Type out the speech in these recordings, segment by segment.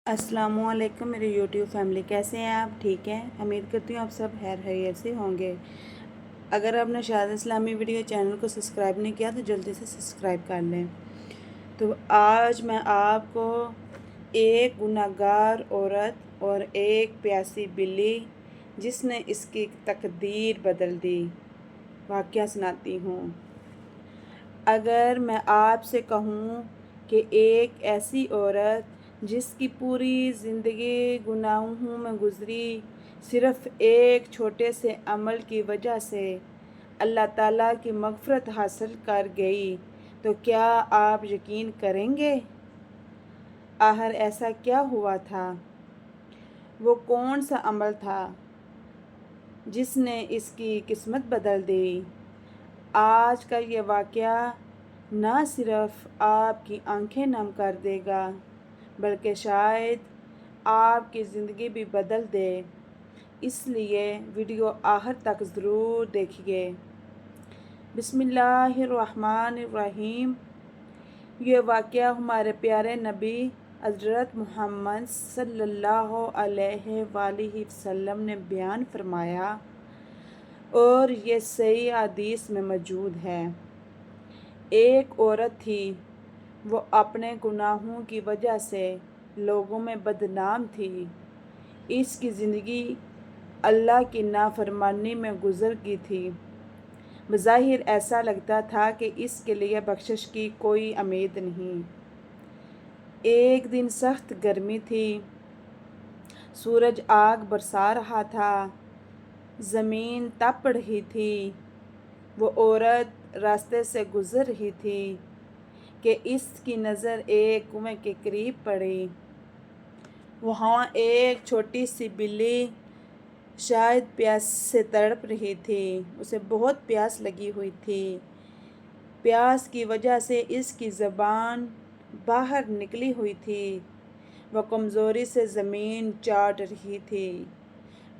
अस्सलामु अलैकुम मेरे यूट्यूब फैमिली, कैसे हैं आप? ठीक हैं? उम्मीद करती हूँ आप सब खैरियत से होंगे। अगर आपने शाहिद इस्लामी वीडियो चैनल को सब्सक्राइब नहीं किया तो जल्दी से सब्सक्राइब कर लें। तो आज मैं आपको एक गुनाहगार औरत और एक प्यासी बिल्ली जिसने इसकी तकदीर बदल दी वाक़या सुनाती हूँ। अगर मैं आपसे कहूँ कि एक ऐसी औरत जिसकी पूरी ज़िंदगी गुनाहों में गुज़री, सिर्फ़ एक छोटे से अमल की वजह से अल्लाह ताला की मग़फ़िरत हासिल कर गई, तो क्या आप यकीन करेंगे? आखिर ऐसा क्या हुआ था? वो कौन सा अमल था जिसने इसकी किस्मत बदल दी? आज का ये वाक़या ना सिर्फ़ आपकी आंखें नम कर देगा, बल्कि शायद आपकी ज़िंदगी भी बदल दे। इसलिए वीडियो आखिर तक ज़रूर देखिए। बिस्मिल्लाहिर्रहमानिर्रहीम। ये वाक़या हमारे प्यारे नबी हज़रत मोहम्मद सल्लल्लाहु अलैहि वसल्लम ने बयान फरमाया और ये सही हदीस में मौजूद है। एक औरत थी, वो अपने गुनाहों की वजह से लोगों में बदनाम थी। इसकी ज़िंदगी अल्लाह की नाफरमानी में गुज़र गई थी। बज़ाहिर ऐसा लगता था कि इसके लिए बख्शिश की कोई उम्मीद नहीं। एक दिन सख्त गर्मी थी, सूरज आग बरसा रहा था, ज़मीन तप रही थी। वो औरत रास्ते से गुज़र रही थी कि इसकी नज़र एक कुएं के करीब पड़ी। वहाँ एक छोटी सी बिल्ली शायद प्यास से तड़प रही थी। उसे बहुत प्यास लगी हुई थी। प्यास की वजह से इसकी ज़बान बाहर निकली हुई थी। वह कमज़ोरी से ज़मीन चाट रही थी,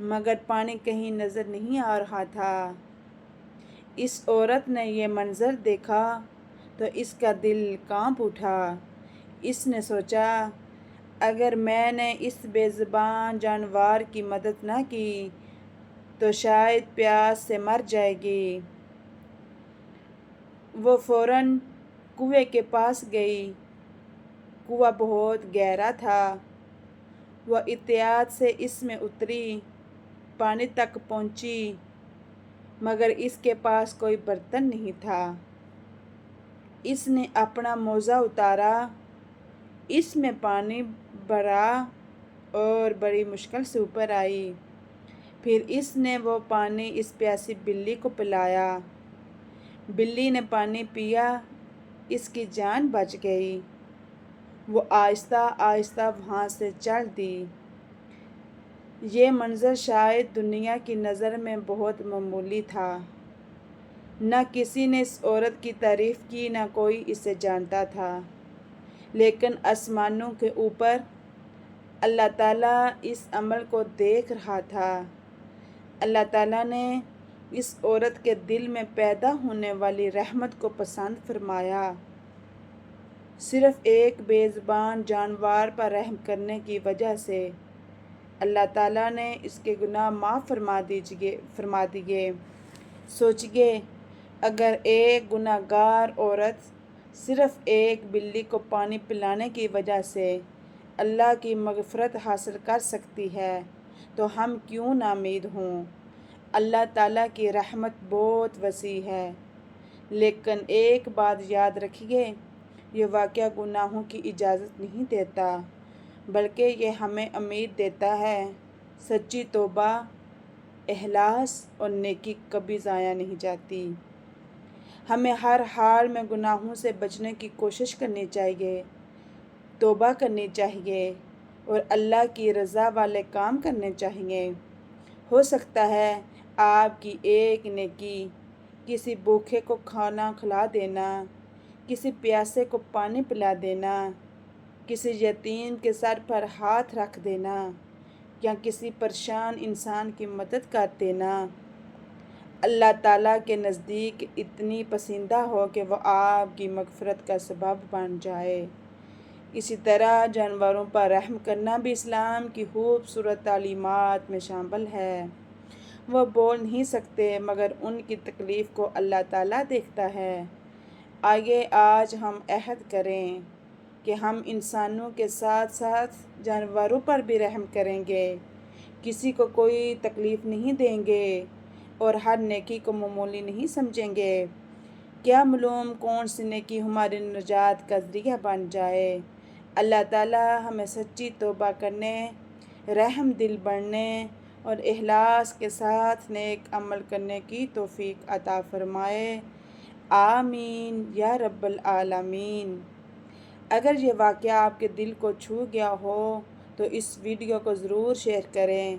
मगर पानी कहीं नज़र नहीं आ रहा था। इस औरत ने यह मंज़र देखा तो इसका दिल कांप उठा। इसने सोचा, अगर मैंने इस बेज़ुबान जानवर की मदद न की तो शायद प्यास से मर जाएगी। वो फ़ौरन कुएं के पास गई। कुआं बहुत गहरा था। वह एहतियात से इसमें उतरी, पानी तक पहुंची, मगर इसके पास कोई बर्तन नहीं था। इसने अपना मोज़ा उतारा, इसमें पानी भरा और बड़ी मुश्किल से ऊपर आई। फिर इसने वो पानी इस प्यासी बिल्ली को पिलाया। बिल्ली ने पानी पिया, इसकी जान बच गई। वो आहिस्ता आहिस्ता वहाँ से चल दी। ये मंज़र शायद दुनिया की नज़र में बहुत मामूली था। न किसी ने इस औरत की तारीफ़ की, न कोई इसे जानता था। लेकिन आसमानों के ऊपर अल्लाह ताला इस अमल को देख रहा था। अल्लाह ताला ने इस औरत के दिल में पैदा होने वाली रहमत को पसंद फरमाया। सिर्फ़ एक बेज़ुबान जानवर पर रहम करने की वजह से अल्लाह ताला ने इसके गुनाह माफ़ फरमा दिए। सोचिए, अगर एक गुनाहगार औरत सिर्फ़ एक बिल्ली को पानी पिलाने की वजह से अल्लाह की मग़फ़िरत हासिल कर सकती है, तो हम क्यों नाउम्मीद हों। अल्लाह ताला की रहमत बहुत वसी है। लेकिन एक बात याद रखिए, ये वाक़या गुनाहों की इजाज़त नहीं देता, बल्कि ये हमें उम्मीद देता है। सच्ची तौबा, इखलास और नेकी कभी ज़ाया नहीं जाती। हमें हर हाल में गुनाहों से बचने की कोशिश करनी चाहिए, तौबा करनी चाहिए और अल्लाह की रज़ा वाले काम करने चाहिए। हो सकता है आपकी एक नेकी किसी भूखे को खाना खिला देना, किसी प्यासे को पानी पिला देना, किसी यतीम के सर पर हाथ रख देना या किसी परेशान इंसान की मदद कर देना अल्लाह ताला के नज़दीक इतनी पसंदीदा हो कि वह आपकी मग़फ़िरत का सबब बन जाए। اسی طرح جانوروں پر رحم کرنا بھی اسلام کی خوبصورت تعلیمات میں شامل ہے۔ وہ بول نہیں سکتے مگر ان کی تکلیف کو اللہ تعالیٰ دیکھتا ہے۔ آئیے آج ہم عہد کریں کہ ہم انسانوں کے ساتھ ساتھ جانوروں پر بھی رحم کریں گے، کسی کو کوئی تکلیف نہیں دیں گے اور ہر نیکی کو معمولی نہیں سمجھیں گے۔ کیا معلوم کون سی نیکی ہماری نجات کا ذریعہ بن جائے۔ اللہ تعالیٰ ہمیں سچی توبہ کرنے، رحم دل بننے اور اخلاص کے ساتھ نیک عمل کرنے کی توفیق عطا فرمائے۔ آمین یا رب العالمین۔ اگر یہ واقعہ آپ کے دل کو چھو گیا ہو تو اس ویڈیو کو ضرور شیئر کریں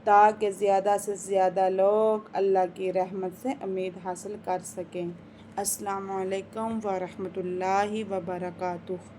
تاکہ زیادہ سے زیادہ لوگ اللہ کی رحمت سے امید حاصل کر سکیں۔ السلام علیکم ورحمۃ اللہ وبرکاتہ۔